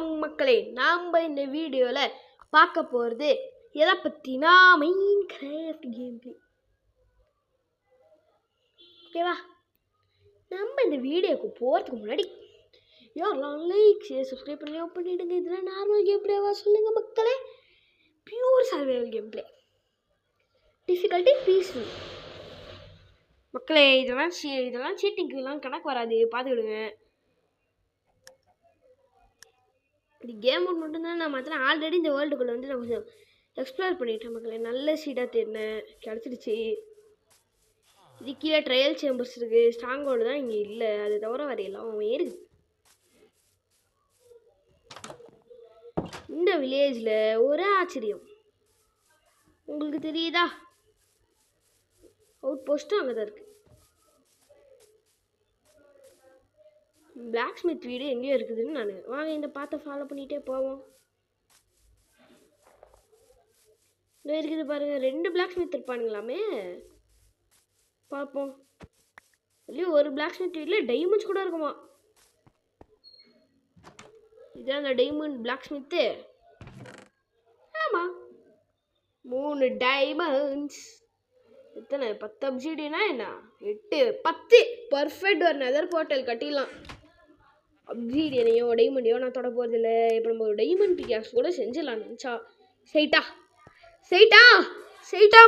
வணக்கம் மக்களே. நாம் இந்த வீடியோவில் பார்க்க போகிறது எதை பற்றினா மைன்கிராஃப்ட் கேம் பிளே. ஓகேவா? நம்ம இந்த வீடியோக்கு போகிறதுக்கு முன்னாடி யாரெல்லாம் லைக் ஷேர் சப்ஸ்கிரைப் பண்ணி பண்ணிவிடுங்க. இதெல்லாம் நார்மல் கேம் பிளேவா சொல்லுங்கள் மக்களே. Pure survival game play, difficulty peaceful. மக்களே இதெல்லாம் சீட்டிங்கெல்லாம் கணக்கு வராது, பார்த்துக்கிடுங்க. இது கேம் மோட் மட்டும்தான். நான் மாத்திர ஆல்ரெடி இந்த வேர்ல்டுக்குள்ளே வந்து நான் கொஞ்சம் எக்ஸ்ப்ளோர் பண்ணிட்டேன் மக்களே. நல்ல சீடாக தேடினேன், கிடச்சிடுச்சு. இது கீழே ட்ரையல் சேம்பர்ஸ் இருக்குது. ஸ்ட்ராங் ஹோல்டு தான் இங்கே இல்லை, அது தவிர வரையெல்லாம் இருக்குது. இந்த வில்லேஜில் ஒரு ஆச்சரியம் உங்களுக்கு தெரியுதா? அவுட் போஸ்ட்டும் அங்கே தான் இருக்குது. பிளாக் ஸ்மித் வீடு எங்கேயோ இருக்குதுன்னு நான் வாங்க இந்த பார்த்து ஃபாலோ பண்ணிகிட்டே போவோம். இங்கே இருக்குது பாருங்கள், 2 பிளாக் ஸ்மித் இருப்பானுங்களாமே. பார்ப்போம். இல்லையும் ஒரு பிளாக் ஸ்மித் வீட்டில் டைமண்ட்ஸ் கூட இருக்குமா? இதுதான் அந்த டைமண்ட் பிளாக் ஸ்மித்து. ஆமாம், 3 டைமண்ட்ஸ். எத்தனை 10 அப்சிடியனா என்ன? 8 10 பர்ஃபெக்ட். ஒரு நெதர் போர்ட்டல் கட்டிடலாம். அப்சிடியனையோ டைமண்டையோ நான் தொட போகிறதில்ல. இப்போ நம்ம ஒரு டைமண்ட் பிகாக்ஸ் கூட செஞ்சிடலாம் நினச்சா. செய்ட்டா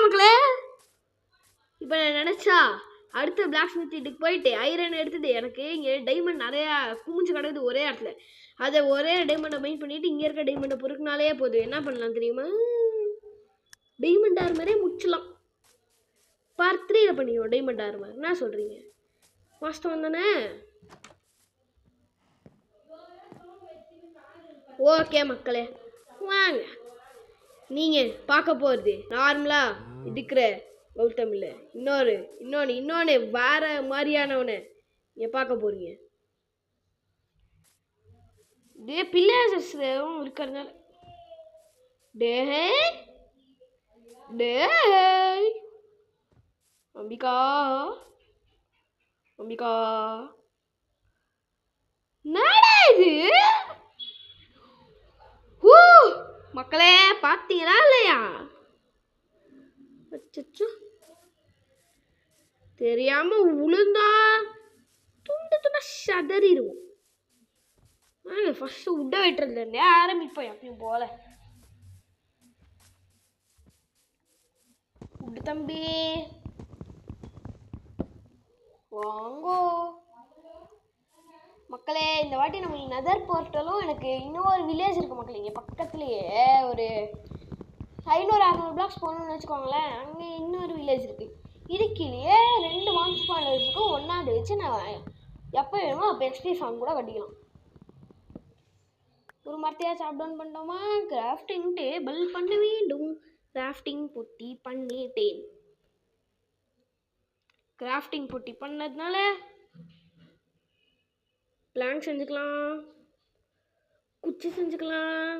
மக்களே. இப்போ நான் நினச்சா அடுத்த பிளாக் ஸ்மித் வீட்டுக்கு போயிட்டு ஐரன் எடுத்துட்டு, எனக்கு இங்கே டைமண்ட் நிறையா குமிஞ்சு கிடக்குது ஒரே இடத்துல. அதை ஒரே டைமண்டை மைண்ட் பண்ணிவிட்டு இங்கே இருக்க டைமண்டை பொறுக்குனாலே போதும். என்ன பண்ணலாம் தெரியுமா? டைமண்ட் ஆர்மரே முடிச்சலாம். பார்ட் 3 பண்ணிடுவோம் டைமண்ட் ஆர்மர். என்ன சொல்கிறீங்க? வாஸ்தவம் தானே? ஓகே மக்களே, வாங்க. நீங்கள் பார்க்க போகிறது நார்மலாக இருக்கிற கௌதம் இல்லை, இன்னொன்று வேற மாதிரியானவனை நீங்கள் பார்க்க போகிறீங்க. இதே பிள்ளையாரும் இருக்கிறதுனால டே அம்பிகா நடது. மக்களே பார்த்தீங்களா இல்லையா? அச்சோ, தெரியாம உளுந்தா துண்டு துண்டா சதறிடுவோம். ஃபர்ஸ்ட் உட்ட வெட்டுறதுல இருந்தே ஆரம்பிப்போம். எப்பயும் போல உட்டு தம்பி வாங்கோ. மக்களே இந்த வாட்டி நம்மளுக்கு நெதர் போர்ட்டலும் எனக்கு இன்னொரு வில்லேஜ் இருக்குது மக்களே. இங்கே பக்கத்துலேயே ஒரு 500-600 பிளாக்ஸ் போகணும்னு வச்சுக்கோங்களேன். அங்கே இன்னொரு வில்லேஜ் இருக்குது. இதுக்கிலேயே 2 மான்ஸ் பாலர்ஸுக்கும் ஒன்றாண்டு வச்சு நான் எப்போ வேணுமோ அப்போ எக்ஸ்பி ஃபார்ம் கூட கட்டிக்கலாம். ஒரு மரத்தையாக சாப்பிடவுன் பண்ணிட்டோமா? கிராஃப்டிங் டேபிள் பண்ண வேண்டும். கிராஃப்டிங் பொட்டி பண்ணிட்டேன். கிராஃப்டிங் பொட்டி பண்ணதுனால பிளாங்க் செஞ்சுக்கலாம், குச்சி செஞ்சுக்கலாம்,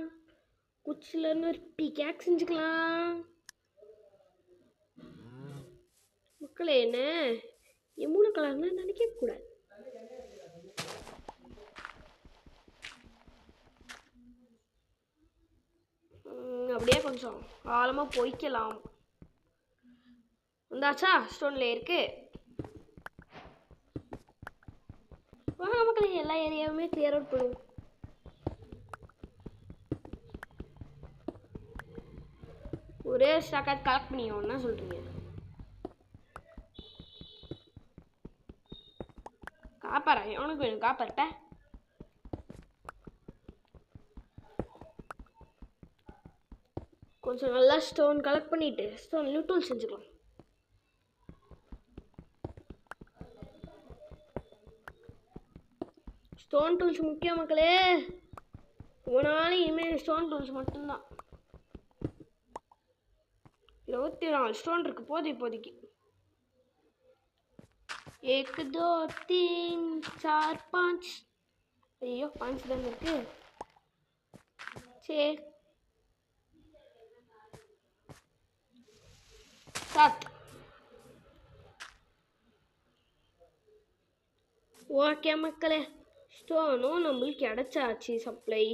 குச்சிலேருந்து ஒரு பிகேக் செஞ்சுக்கலாம். மக்களே என்ன எம்மூணு கலர்னா நினைக்க கூடாது. அப்படியே கொஞ்சம் ஆழமாக பொய்க்கலாம். வந்தாச்சா? ஸ்டோன்ல இருக்கு. வாங்க மக்களே, எல்லா ஏரியாவுமே கிளியர் அவுட் பண்ணுவோம். ஒரே ஸ்டாக்காக கலெக்ட் பண்ணிக்கோன்னா சொல்கிறீங்க? காப்பாரா? எவனுக்கு வேணும் காப்பார்ட்ட? கொஞ்சம் நல்லா ஸ்டோன் கலெக்ட் பண்ணிவிட்டு ஸ்டோன் லிட்டூல் செஞ்சுக்கலாம். ஸ்டோன் டூல்ஸ் முக்கியம் மக்களே. போனாலும் இனிமேல் ஸ்டோன் டூல்ஸ் மட்டும்தான். 24 ஸ்டோன் இருக்கு போது இப்போதைக்கு. 1 2 3 4 5. ஐயோ 5 தான் இருக்கு. சரி 7. ஓகே மக்களே, ஸ்டோனும் நம்மளுக்கு கிடைச்சாச்சு சப்ளை.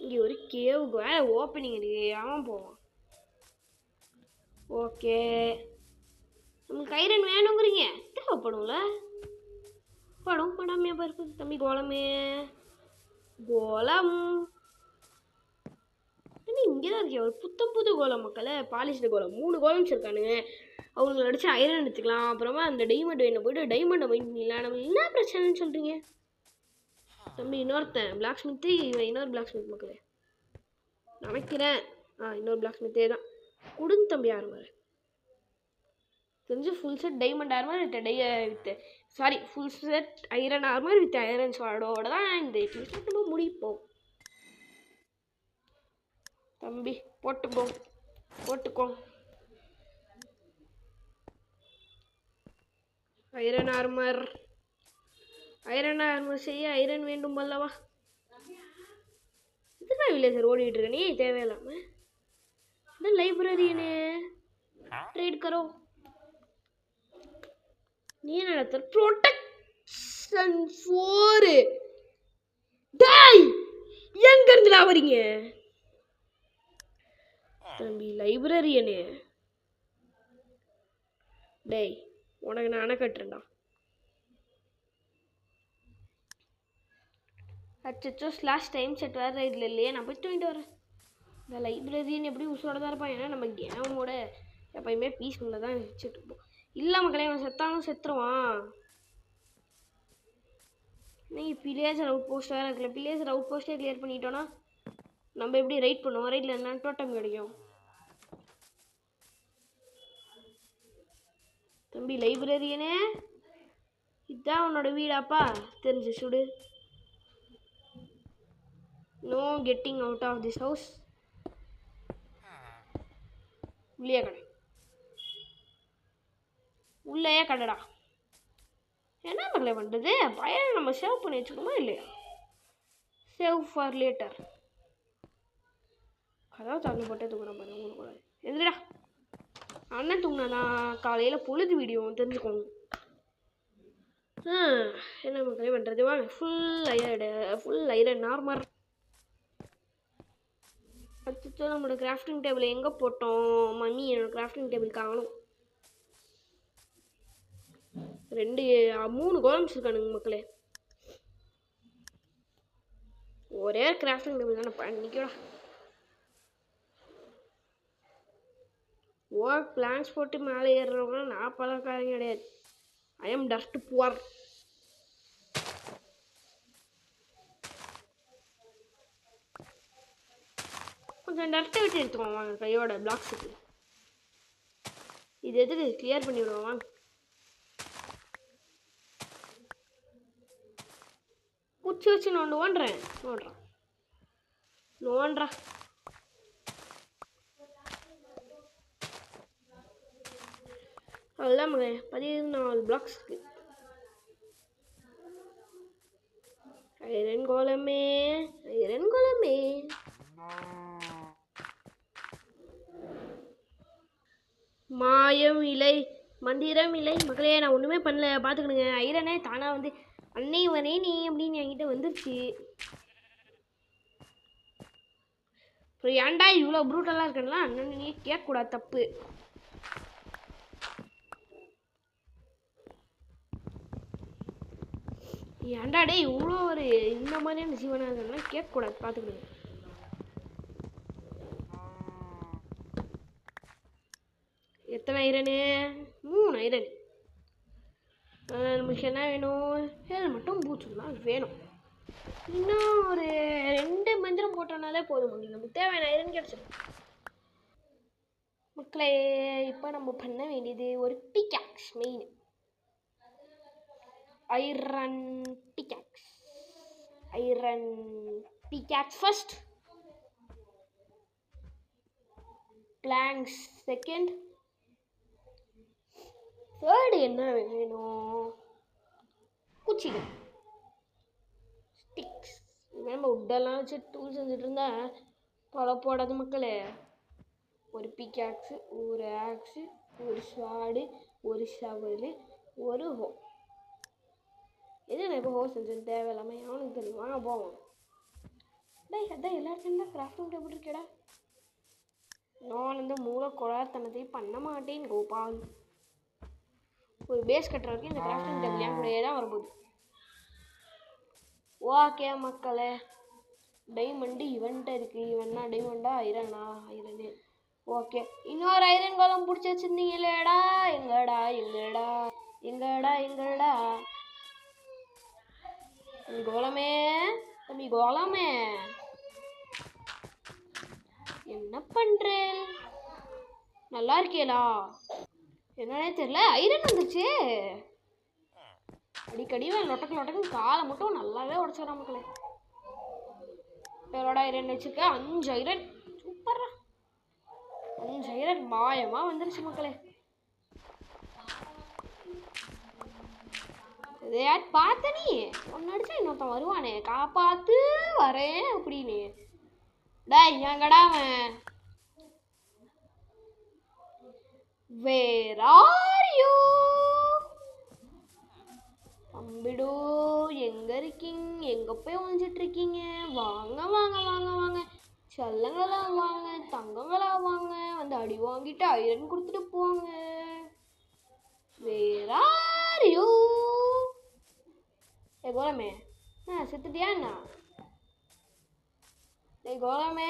இங்கே ஒரு கேவுக்கு வேற ஓப்பனிங் இருக்கு, அவன் போவான். ஓகே, நமக்கு ஐரன் வேணுங்கிறீங்க, தேவைப்படும்ல. படம் படாமையா பாரு தம்பி. கோலமே கோலம் இங்கேதான் இருக்கேன். ஒரு புத்தம் புது கோலம் மக்களை, பாலிஷ்டு கோலம். 3 கோலம் இருக்கானுங்க. அவங்களை அடிச்சு ஐரன் எடுத்துக்கலாம். அப்புறமா அந்த டைமண்ட் வேணும் போயிட்டு டைமண்டை மைண்ட் பண்ணிடலாம். நம்ம என்ன பிரச்சனைன்னு சொல்றீங்க தம்பி? இன்னொருத்தன் பிளாக் ஸ்மித்து, இவன் இன்னொரு பிளாக் ஸ்மித் மக்களே நினைக்கிறேன். இன்னொரு பிளாக் ஸ்மித்தே தான். கொடுங்க தம்பி ஆர்மர். தெரிஞ்சு full set diamond armour with sorry full set iron armour with iron ஸ்வார்டோட தான் இந்த எபிசோட் நம்ம முடிப்போம். தம்பி போட்டுக்கோ. ஐரன் ஆர்மர் செய்ய ஐரன் வேண்டும் அல்லவா? இதுதான் வில்லேஜர் ஓடிட்டு இருக்க நீ தேவையில்லாம. இந்த லைப்ரரியனே ட்ரேட் கரோ. நீ நடத்த ப்ரொடெக்ஷன் 4 டேய் எங்க இருந்துடா வரீங்க தம்பி? லைப்ரரியனே டேய் உனக்கு நான் அணை கட்டுறேன்டா. அச்சோ ஸ்லாஷ் டைம் செட் வேறு ரைட்டில் இல்லையே, நான் போய் தூங்கிட்டு வரேன். இந்த லைப்ரரியன் எப்படி உசுரோட தான் இருப்பான். ஏன்னா நம்ம கேமோட எப்பயுமே பீஸ்ஃபுல்லாக தான் வச்சுட்டு இருப்போம். இல்லை மக்களே, அவன் செத்தாலும் செத்துருவான். நீங்கள் பிளேசர் அவுட் போஸ்ட் வேறு இருக்குல்ல, பிளேசர் அவுட் போஸ்ட்டே கிளியர் பண்ணிட்டோன்னா நம்ம எப்படி ரைட் பண்ணுவோம்? ரைட்டில் என்ன டோட்டம் கிடைக்கும் தம்பி? லைப்ரரியனே இதுதான் உன்னோட வீடாப்பா, தெரிஞ்சு சுடு. No getting out of this house. உள்ளேயே கடடா. என்ன மக்களே பண்ணுறது? பையனை நம்ம சேவ் பண்ணி வச்சுக்கணுமா இல்லையா? Save for later. அதான் தண்ணி போட்டே தூக்குறேன் பாருங்க. உங்களுக்கு எதுடா அண்ணன் தூங்கினாதான் காலையில் பொழுது வீடியோ தெரிஞ்சுக்கோங்க. என்ன மக்களே பண்ணுறது? வாங்க ஃபுல் ஐரன் ஆர்மர். அச்சோ நம்மளோட கிராஃப்டிங் டேபிள் எங்கே போட்டோம்? மம்மி என்னோட கிராஃப்டிங் டேபிள் காணும். 3 கோலம்ஸ் இருக்கானுங்க மக்களே. ஒரே கிராஃப்டிங் டேபிள் தானே பண்ணிக்கடா. பிளான்ஸ் போட்டு மேலே ஏறுறவங்க நான் பழக்காரங்க கிடையாது. I am dust poor. கொஞ்சம் டஸ்ட்டை விட்டு எடுத்துக்கோங்க வாங்க கையோட பிளாக்ஸுக்கு. இது எதுக்கு கிளியர் பண்ணி விடுவோம் வாங்க. குச்சி வச்சு நோண்டுறான். அதுதான் 14 பிளாக்ஸ் இருக்கு. ஐரன் கோலமே மாயம் இலை மந்திரம் இல்லை மக்களே. நான் ஒன்றுமே பண்ணல, பார்த்துக்கணுங்க. ஐரனே தானாக வந்து அன்னை வரே நீ அப்படின்னு என்கிட்ட வந்துருச்சு. அப்புறம் ஏன்டா இவ்வளோ ப்ரூட்டெல்லாம் இருக்கேன்னா அண்ணன் நீ கேட்கக்கூடாது, தப்பு. ஏன்டா டே இவ்வளோ ஒரு இந்த மாதிரியான ஜீவனாக இருக்கணும்னா கேட்கக்கூடாது, பார்த்துக்கணுங்க. எத்தனை ஐரனு? 3 ஐரன். நமக்கு என்ன வேணும்? ஹெல்மெட்டும் பூச்சுலாம் வேணும். இன்னும் ஒரு 2 மந்திரம் போட்டோம்னாலே போதும், நமக்கு தேவையான ஐரன் கிடச்சிடும். மக்களே இப்போ நம்ம பண்ண வேண்டியது ஒரு pickaxe. Main iron pickaxe first, planks second, third என்ன வேணும்? குச்சிகள், ஸ்டிக்ஸ். நம்ம உட்டெல்லாம் வச்சு டூல் செஞ்சுட்டு இருந்தா தொலை போடாது மக்களே. ஒரு பிக்காக்ஸு, ஒரு ஆக்ஸு, ஒரு ஸ்வாடு, ஒரு ஷவலு, ஒரு ஹோ. எது நான் இப்போ ஹோஸ் செஞ்சேன் தேவையில்லாமல் அவனுக்கு தெரியும். வாங்க போவோம். டேய் அதான் எல்லாருக்கும் கிராஃப்டிங் டேபிள் இருக்கேடா. நான் இந்த மூல கொளாத்தனத்தை பண்ண மாட்டேன் கோபால். ஒரு பேஸ் கட்டுற வரைக்கும் இந்த கிராஃப்டிங் டேபிள் என் கூடயே தான் வரும்போது. ஓகே மக்களே, டைமண்டு இவன்ட்ட இருக்குது. இவன்னா டைமண்டா ஐரனா? ஐரனு. ஓகே, இன்னொரு ஐரன் கோலம் பிடிச்சி வச்சுருந்தீங்களேடா. எங்கடா எங்கடா எங்கடா எங்கடா தம்பி கோலமே, தம்பி கோலமே என்ன பண்ணுறேன்? நல்லா இருக்கேலா? என்னன்னே தெரியல, ஐரன் வந்துச்சு. அடிக்கடி லொட்டக்கு லொட்டக்குன்னு காலை மட்டும் நல்லாவே உடச்சிடறா மக்களே. எவ்வளோட ஐரன் வச்சுருக்கேன்? 5 ஐரன். சூப்பரா 5 ஐரன் மாயமாக வந்துருச்சு மக்களே. யார் பார்த்த நீ? ஒன்று அடிச்சா இன்னொருத்தன் வருவானே, காப்பாத்து வரேன் அப்படின்னு. டேய் எங்கடா அவன்? Where are you? தம்பிடு எங்க இருக்கீங்க? எங்க போய் ஒழிஞ்சிட்டு இருக்கீங்க? வாங்க வாங்க வாங்க வாங்க செல்லங்களா, வாங்க தங்கங்களா, வாங்க வந்து அடி வாங்கிட்டு ஐரன் கொடுத்துட்டு போங்க. Where are you? ஏ கோலமே, செத்துட்டியா என்ன? ஏ கோலமே,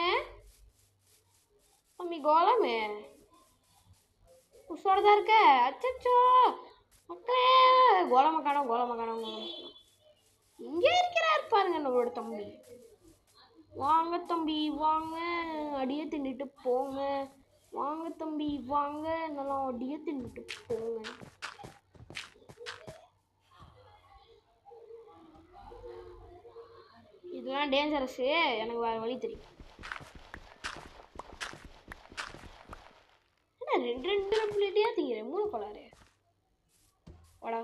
தம்பி கோலமே உசோட தான் இருக்க? அச்சோ மக்களே, கோலம காணோம் கோலம காணோம். இங்கே இருக்கிறார் பாருங்க நம்மளோட தம்பி. வாங்க தம்பி வாங்க, அடியை தின்னுட்டு போங்க. வாங்க தம்பி வாங்க, நல்லா அடியை தின்னுட்டு போங்க. இதெல்லாம் டேஞ்சரஸு, எனக்கு வேறு வழி தெரியும். என்ன 2 பிளேட்டியா திங்கிறேன்? 3 கொள்ளாரு. வாடா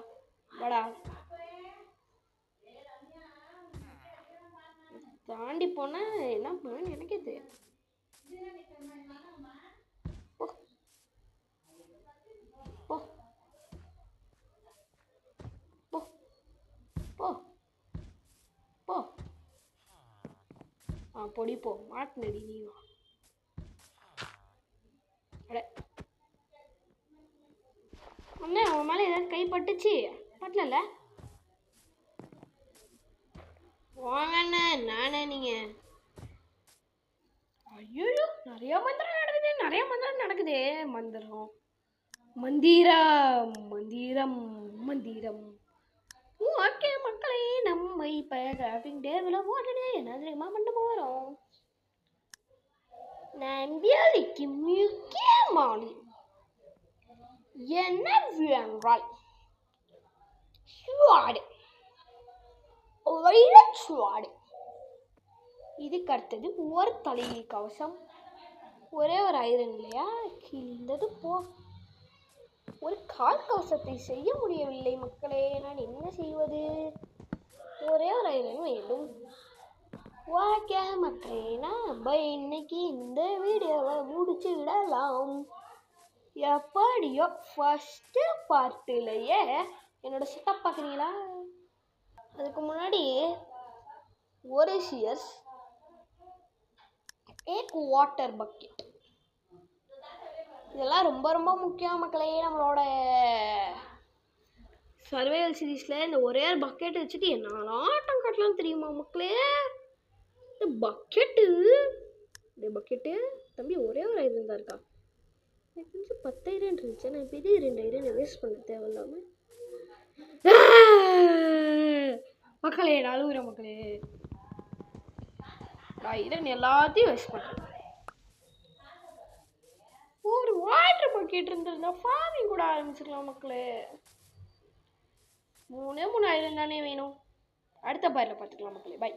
வாடா, தாண்டி போனா என்ன பண்ணுவேன்னு எனக்கே தெரியும். போ போ போ போ. பொடி போ, மாட்டினடி நீ. அட அண்ணே, உன் மேலே ஏதாவது கை பட்டுச்சு? பட்டல வாங்கண்ணே. நானே நீங்க? ஐயோ, நிறைய மந்திரம் நடக்குது, நிறைய மந்திரம் நடக்குதே. மந்திரம் மந்திரம் மந்திரம் மந்திரம். ஓகே மக்களே, நம்ம இப்போ கிராஃப்டிங் டேபிள போட்டுட்டு என்ன தெரியுமா பண்ண போகிறோம்? நம்பியாளிக்கு முக்கியமான என்னவென்றால் ஸ்வாடு, ஸ்வாடு. இதுக்கு அடுத்தது ஒரு தலையில் கவசம், ஒரே ஒரு ஐரன் இல்லையா, கிழிந்தது போ. ஒரு கால் கவசத்தை செய்ய முடியவில்லை மக்களே, நான் என்ன செய்வது? ஒரே ஒரு ஐரன் வேண்டும். ஓகே மக்களே, நம்ம இன்னைக்கு இந்த வீடியோவை முடிச்சு விடலாம். எப்படியோ ஃபர்ஸ்ட் பார்ட்டிலேயே என்னோட செட்டப் பார்க்குறீங்களா? அதுக்கு முன்னாடி ஒரு சியர்ஸ், एक வாட்டர் பக்கெட், இதெல்லாம் ரொம்ப ரொம்ப முக்கியம் மக்களே. நம்மளோட சர்வைவல் சீரீஸில் இந்த ஒரே பக்கெட் வச்சுட்டு என்னெல்லாம் ஆட்டம் காட்டலாம் தெரியுமா மக்களே? இந்த பக்கெட்டு தம்பி ஒரே ஒரு ஐரன் தான் இருக்கா? எனக்கு கொஞ்சம் 10 ஐரன் இருந்துச்சு. நான் இப்போ இது 2 ஐரன் வேஸ்ட் பண்ண தேவையில்லாமல் மக்களே. அழுகுற மக்களே, ஐரன் எல்லாத்தையும் வேஸ்ட் பண்ணுறேன். ஒரு வாட்டர் பக்கெட் இருந்திருந்தா ஃபார்மிங் கூட ஆரம்பிச்சிக்கலாம் மக்களே. 3 ஐரன் தானே வேணும். அடுத்த பாரில் பார்த்துக்கலாம் மக்களே. பை.